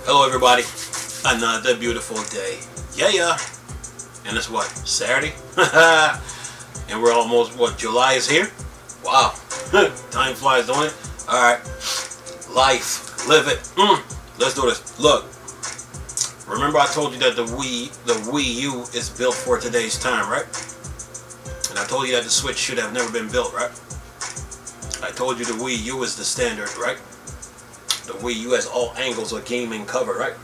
Hello everybody, another beautiful day, yeah, and it's what, Saturday? And we're almost, what, July is here? Wow, time flies, don't it? Alright, life, live it, let's do this. Look, remember I told you that the Wii U is built for today's time, right? And I told you that the Switch should have never been built, right? I told you the Wii U is the standard, right? The Wii U has all angles of gaming covered, right?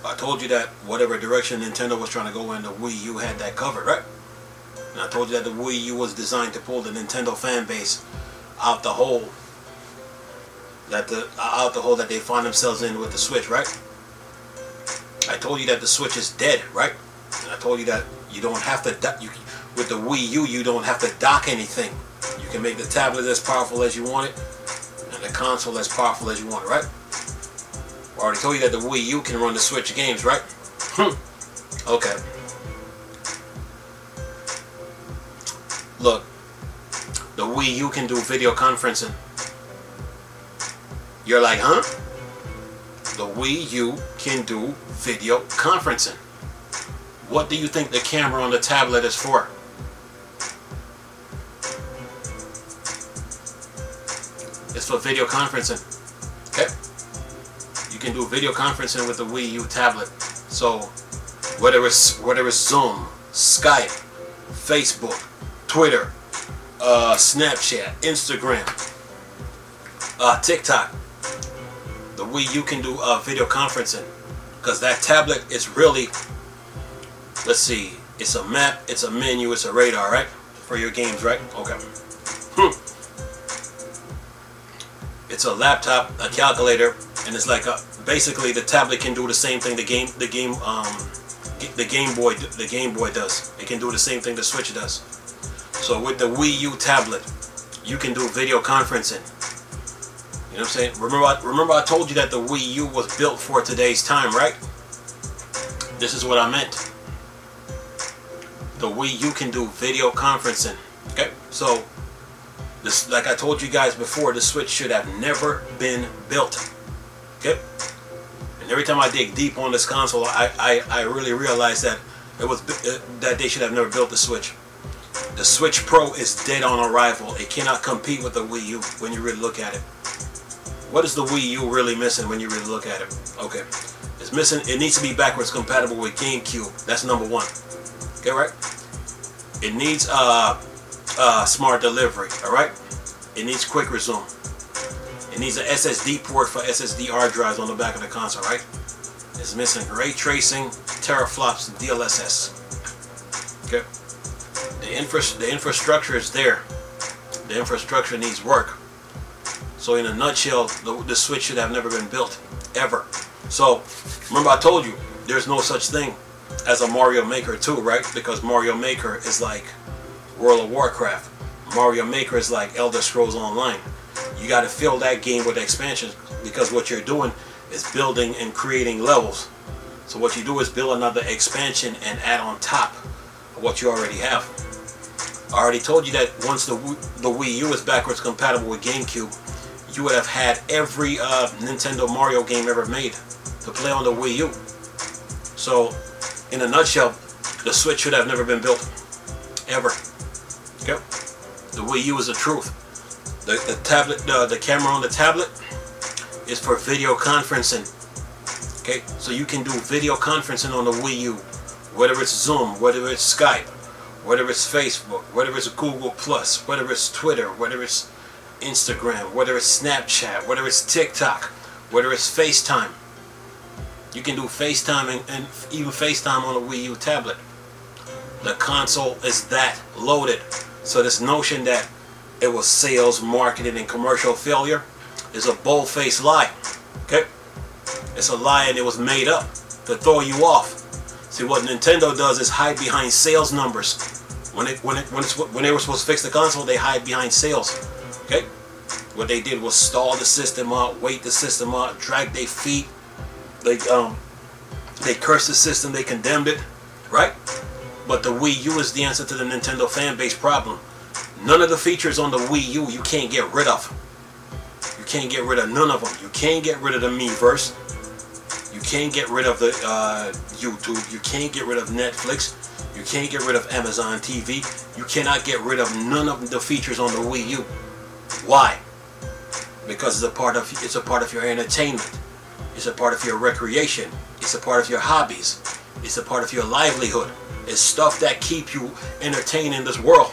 I told you that whatever direction Nintendo was trying to go in, the Wii U had that covered, right? And I told you that the Wii U was designed to pull the Nintendo fan base out the hole that they find themselves in with the Switch, right? I told you that the Switch is dead, right? And I told you that you don't have to with the Wii U, you don't have to dock anything. You can make the tablet as powerful as you want it, and the console as powerful as you want it, right? I already told you that the Wii U can run the Switch games, right? Okay. Look, the Wii U can do video conferencing. You're like, huh? The Wii U can do video conferencing. What do you think the camera on the tablet is for? It's for video conferencing. Okay? You can do video conferencing with the Wii U tablet. So whether it's Zoom, Skype, Facebook, Twitter, Snapchat, Instagram, TikTok, the Wii U can do video conferencing, because that tablet is really, let's see, it's a map, it's a menu, it's a radar, right? For your games, right? Okay. It's a laptop, a calculator, and it's like basically the tablet can do the same thing the Game Boy does. It can do the same thing the Switch does. So with the Wii U tablet, you can do video conferencing. You know what I'm saying? Remember I told you that the Wii U was built for today's time, right? This is what I meant. The Wii U can do video conferencing. Okay, so this, like I told you guys before, the Switch should have never been built. Okay, and every time I dig deep on this console, I really realize that that they should have never built the Switch. The Switch Pro is dead on arrival. It cannot compete with the Wii U when you really look at it. What is the Wii U really missing when you really look at it? Okay, it's missing. It needs to be backwards compatible with GameCube. That's number one. Okay, right? It needs smart delivery. All right. It needs quick resume. It needs an SSD port for SSD hard drives on the back of the console. Right? It's missing ray tracing, teraflops, and DLSS. Okay. The infrastructure is there. The infrastructure needs work. So in a nutshell, the Switch should have never been built, ever. So remember I told you there's no such thing as a Mario Maker 2, right? Because Mario Maker is like World of Warcraft. Mario Maker is like Elder Scrolls Online. You got to fill that game with expansions, because what you're doing is building and creating levels. So what you do is build another expansion and add on top of what you already have. I already told you that once the Wii U is backwards compatible with GameCube, you would have had every Nintendo Mario game ever made to play on the Wii U. So in a nutshell, the Switch should have never been built, ever. Okay? The Wii U is the truth. The tablet, the camera on the tablet is for video conferencing. Okay? So you can do video conferencing on the Wii U, whether it's Zoom, whether it's Skype, whether it's Facebook, whether it's Google Plus, whether it's Twitter, whether it's Instagram, whether it's Snapchat, whether it's TikTok, whether it's FaceTime. You can do FaceTime and even FaceTime on a Wii U tablet. The console is that loaded. So this notion that it was sales, marketing, and commercial failure is a bold-faced lie. Okay? It's a lie, and it was made up to throw you off. See, what Nintendo does is hide behind sales numbers. When they were supposed to fix the console, they hide behind sales. Okay? What they did was stall the system out, wait the system out, drag their feet. They cursed the system, they condemned it, right? But the Wii U is the answer to the Nintendo fan base problem. None of the features on the Wii U you can't get rid of. You can't get rid of none of them. You can't get rid of the Miiverse. You can't get rid of the YouTube. You can't get rid of Netflix. You can't get rid of Amazon TV. You cannot get rid of none of the features on the Wii U. Why? Because it's a part of your entertainment. It's a part of your recreation. It's a part of your hobbies. It's a part of your livelihood. It's stuff that keep you entertained in this world,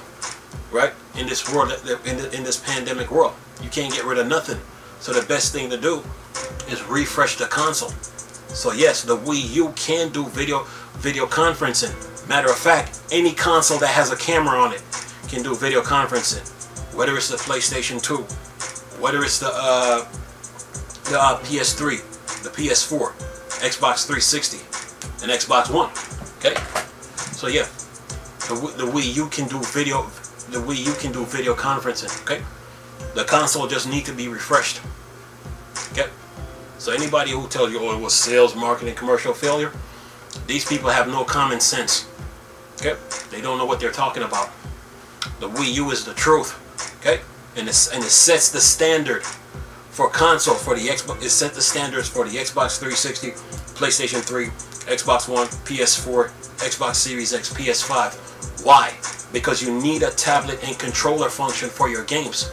right? In this world, in this pandemic world, you can't get rid of nothing. So the best thing to do is refresh the console. So yes, the Wii U can do video conferencing. Matter of fact, any console that has a camera on it can do video conferencing. Whether it's the PlayStation 2, whether it's the PS3, the PS4, Xbox 360, and Xbox One. Okay, so yeah, the Wii U can do video. The Wii U can do video conferencing. Okay, the console just needs to be refreshed. Okay, so anybody who tells you, oh, it was sales, marketing, commercial failure, these people have no common sense. Okay, they don't know what they're talking about. The Wii U is the truth. Okay, and it sets the standard for console for the Xbox. It set the standards for the Xbox 360, PlayStation 3, Xbox One, PS4, Xbox Series X, PS5. Why? Because you need a tablet and controller function for your games.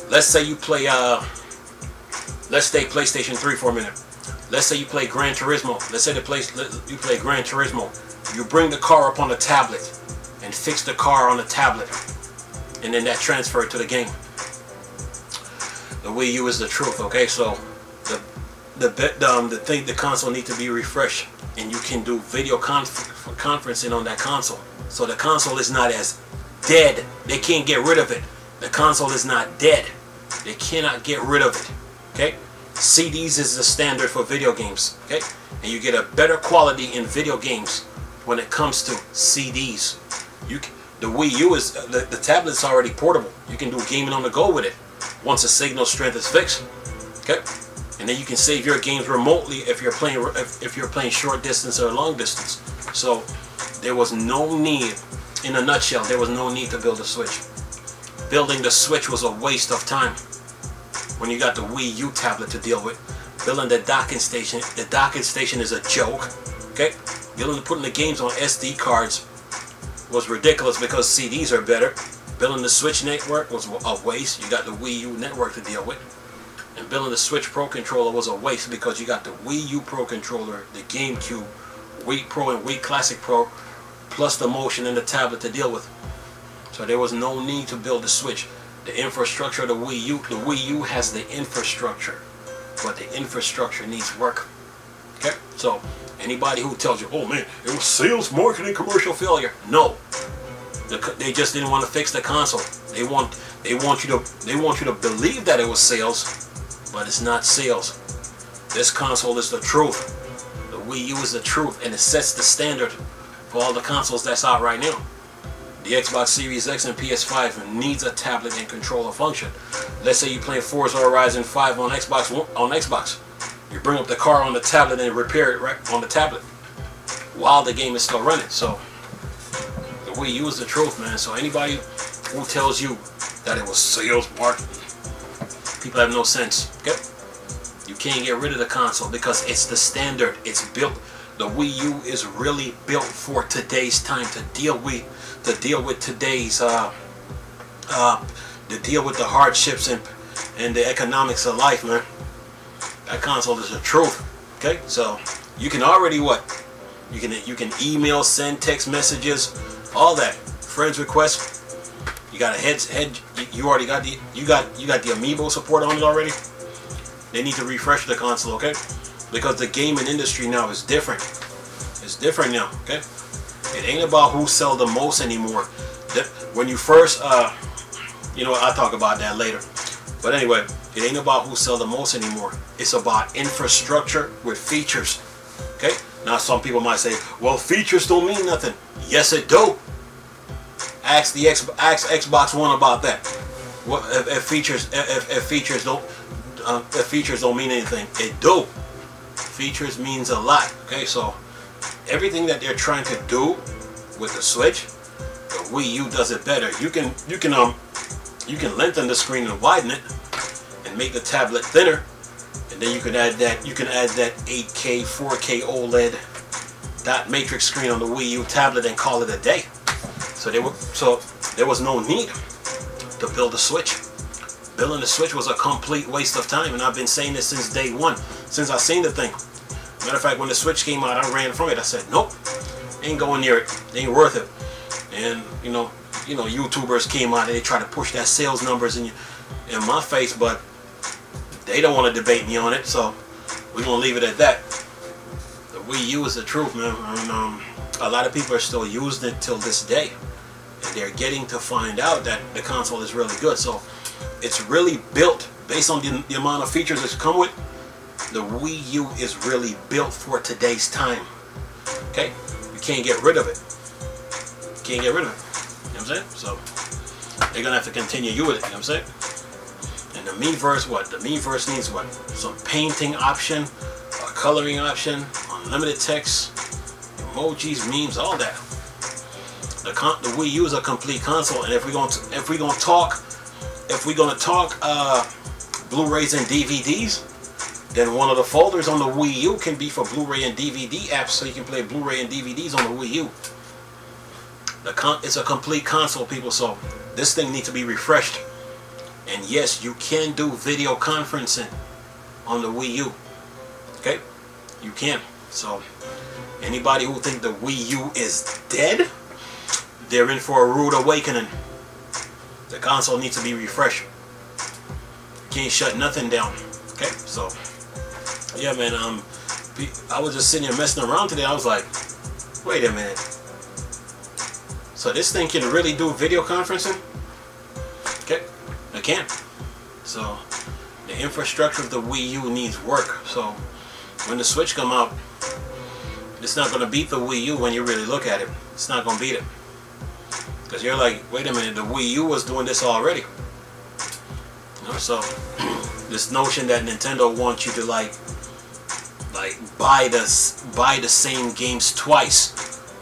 Let's say you play let's take PlayStation 3 for a minute. Let's say you play Gran Turismo. Let's say you play Gran Turismo. You bring the car up on the tablet and fix the car on the tablet, and then that transferred to the game. The Wii U is the truth. Okay, so the console needs to be refreshed, and you can do video conferencing on that console. So the console is not as dead. They can't get rid of it. The console is not dead. They cannot get rid of it. Okay, CDs is the standard for video games. Okay, and you get a better quality in video games when it comes to CDs. The Wii U is the tablet's already portable. You can do gaming on the go with it once the signal strength is fixed. Okay, and then you can save your games remotely if you're playing short distance or long distance. So there was no need, in a nutshell, there was no need to build a Switch. Building the Switch was a waste of time when you got the Wii U tablet to deal with. Building the docking station is a joke. Okay, putting the games on SD cards was ridiculous because CDs are better. Building the Switch network was a waste. You got the Wii U network to deal with. And building the Switch Pro controller was a waste because you got the Wii U Pro controller, the GameCube, Wii Pro and Wii Classic Pro, plus the motion and the tablet to deal with. So there was no need to build the Switch. The infrastructure of the Wii U has the infrastructure, but the infrastructure needs work. Okay, so anybody who tells you, oh man, it was sales, marketing, commercial failure, no. They just didn't want to fix the console. They want you to believe that it was sales, but it's not sales. This console is the truth. The Wii U is the truth, and it sets the standard for all the consoles that's out right now. The Xbox Series X and PS5 needs a tablet and controller function. Let's say you're playing Forza Horizon 5 on Xbox. You bring up the car on the tablet and repair it right on the tablet while the game is still running. So the Wii U is the truth, man. So anybody who tells you that it was sales marketing, people have no sense. Okay? You can't get rid of the console because it's the standard. It's built. The Wii U is really built for today's time to deal with today's to deal with the hardships and the economics of life, man. That console is the truth. Okay, so you can already you can email, send text messages, all that, friends requests. You got you already got the you got the Amiibo support on it already. They need to refresh the console, okay? Because the gaming industry now is different. It's different now, okay? It ain't about who sell the most anymore. When you first, I'll talk about that later. But anyway, it ain't about who sell the most anymore. It's about infrastructure with features, okay? Now some people might say, well, features don't mean nothing. Yes, it do. Ask Xbox One about that. What if features don't mean anything? It do. Features means a lot. Okay, so everything that they're trying to do with the Switch, the Wii U does it better. You can lengthen the screen and widen it, and make the tablet thinner, and then you can add that 8K, 4K OLED dot matrix screen on the Wii U tablet and call it a day. So there was no need to build a Switch. Building the Switch was a complete waste of time, and I've been saying this since day one, since I seen the thing. Matter of fact, when the Switch came out, I ran from it. I said, nope, ain't going near it. It ain't worth it. And you know, YouTubers came out and they try to push that sales numbers in my face, but they don't want to debate me on it, so we're gonna leave it at that. The Wii U is the truth, man. And a lot of people are still using it till this day, and they're getting to find out that the console is really good. So it's really built based on the amount of features it's come with. The Wii U is really built for today's time. Okay, you can't get rid of it. You can't get rid of it. You know what I'm saying? So they're gonna have to continue you with it. You know what I'm saying? And the Miiverse, what? The Miiverse needs what? Some painting option, a coloring option, unlimited text, emojis, memes, all that. The Wii U is a complete console, and if we're gonna talk Blu-rays and DVDs, then one of the folders on the Wii U can be for Blu-ray and DVD apps, so you can play Blu-ray and DVDs on the Wii U. It's a complete console, people, so this thing needs to be refreshed. And yes, you can do video conferencing on the Wii U. Okay? You can. So anybody who think the Wii U is dead, they're in for a rude awakening. The console needs to be refreshed. You can't shut nothing down. Okay? So yeah, man, I was just sitting here messing around today. I was like, wait a minute. So this thing can really do video conferencing? Okay, it can. So the infrastructure of the Wii U needs work. So when the Switch come out, it's not going to beat the Wii U when you really look at it. It's not going to beat it. Because you're like, wait a minute, the Wii U was doing this already. You know, so this notion that Nintendo wants you to like buy the same games twice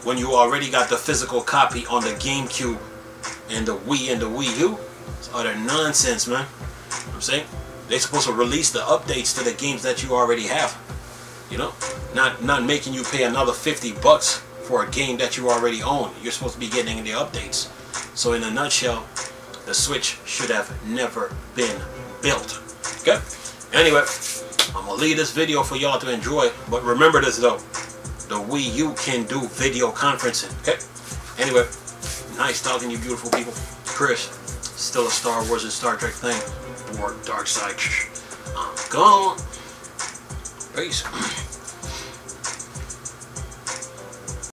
when you already got the physical copy on the GameCube and the Wii and the Wii U, it's utter nonsense, man. You know what I'm saying? They're supposed to release the updates to the games that you already have. You know? Not making you pay another $50 for a game that you already own. You're supposed to be getting the updates. So in a nutshell, the Switch should have never been built. Okay? Anyway, I'm gonna leave this video for y'all to enjoy, but remember this though, the Wii U can do video conferencing. Okay? Anyway, nice talking to you beautiful people. Chris, still a Star Wars and Star Trek thing. Or Dark Side. I'm gone. Peace.